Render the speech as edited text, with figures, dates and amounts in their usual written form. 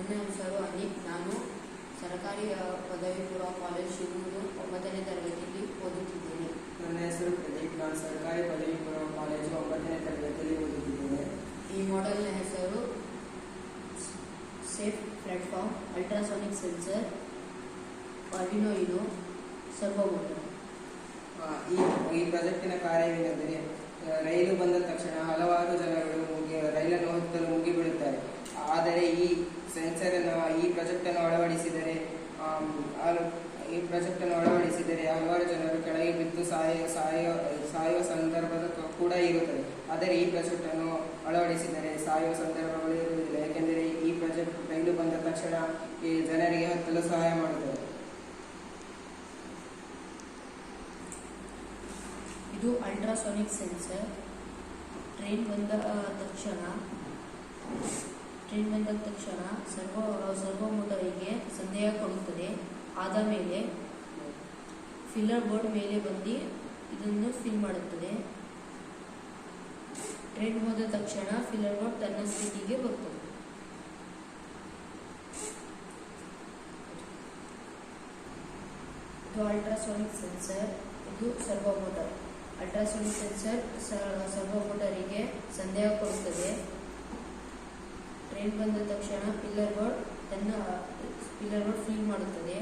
ನನ್ನ ಹೆಸರು ಅನೀಪ್. ನಾನು ಸರ್ಕಾರಿ ಪದವಿ ಪೂರ್ವ ಕಾಲೇಜ್ ಶಿವಮೊಗ್ಗ 9ನೇ ತರಗತಿಯಲ್ಲಿ ಓದುತ್ತಿದ್ದೇನೆ. ನನ್ನ ಹೆಸರು ಪ್ರದೀಪ್. ನಾನು ಸರ್ಕಾರಿ ಪದವಿ ಪೂರ್ವ ಕಾಲೇಜು 9ನೇ ತರಗತಿಯಲ್ಲಿ ಓದುತ್ತಿದ್ದೇನೆ. ಈ ಮಾಡೆಲ್ನ ಹೆಸರು safe platform, ultrasonic sensor, Arduino YONO, servo motor. ಈ ಪ್ರಾಜೆಕ್ಟಿನ ಕಾರ್ಯವೇನೆಂದರೆ, ರೈಲು ಬಂದ ತಕ್ಷಣ ಹಲವಾರು ಜನಗಳು ರೈಲನ್ನು ಹತ್ತಲು ಮುಗಿಬಿಡುತ್ತಾರೆ. ಆದರೆ ಈ ಪ್ರಾಜೆಕ್ಟನ್ನು ಅಳವಡಿಸಿದರೆ ಹಲವಾರು ಜನರು ಕೆಳಗೆ ಬಿದ್ದು ಸಾಯುವ ಸಂದರ್ಭ ಕೂಡ ಇರುತ್ತದೆ. ಆದರೆ ಈ ಪ್ರಾಜೆಕ್ಟನ್ನು ಅಳವಡಿಸಿದರೆ ಸಾಯುವ ಸಂದರ್ಭಗಳು ಇರುವುದಿಲ್ಲ, ಯಾಕೆಂದರೆ ಈ ಪ್ರಾಜೆಕ್ಟ್ ರೈಲು ಬಂದ ತಕ್ಷಣ ಈ ಜನರಿಗೆ ಹತ್ತಲು ಸಹಾಯ ಮಾಡುತ್ತದೆ. ಇದು ಅಲ್ಟ್ರಾಸಾನಿಕ್ ಸೆನ್ಸರ್. ಟ್ರೈನ್ ಬಂದ ತಕ್ಷಣ ಸರ್ವೋ ಮೋಟರಿಗೆ ಸಂದೇಶ ಕೊಡುತ್ತದೆ. ಆದ ಮೇಲೆ ಫಿಲ್ಲರ್ ಬೋರ್ಡ್ ಮೇಲೆ ಬಂದು ಇದನ್ನು ಫಿಲ್ ಮಾಡುತ್ತದೆ. ಟ್ರೈನ್ ಹೋದ ತಕ್ಷಣ ಫಿಲ್ಲರ್ ಬೋರ್ಡ್ ತನ್ನ ಸ್ಥಿತಿಗೆ ಬರುತ್ತದೆ. ಇದು ಅಲ್ಟ್ರಾಸಾನಿಕ್ ಸೆನ್ಸರ್. ಇದು servo motor. Ultrasonic sensor servo ಮೋಟರಿಗೆ ಸಂದೇಶ ಕೊಡುತ್ತದೆ. ಟ್ರೈನ್ ಬಂದ ತಕ್ಷಣ ಫಿಲ್ಲರ್ ಬೋರ್ಡ್ ಫಿಲ್ ಮಾಡುತ್ತದೆ.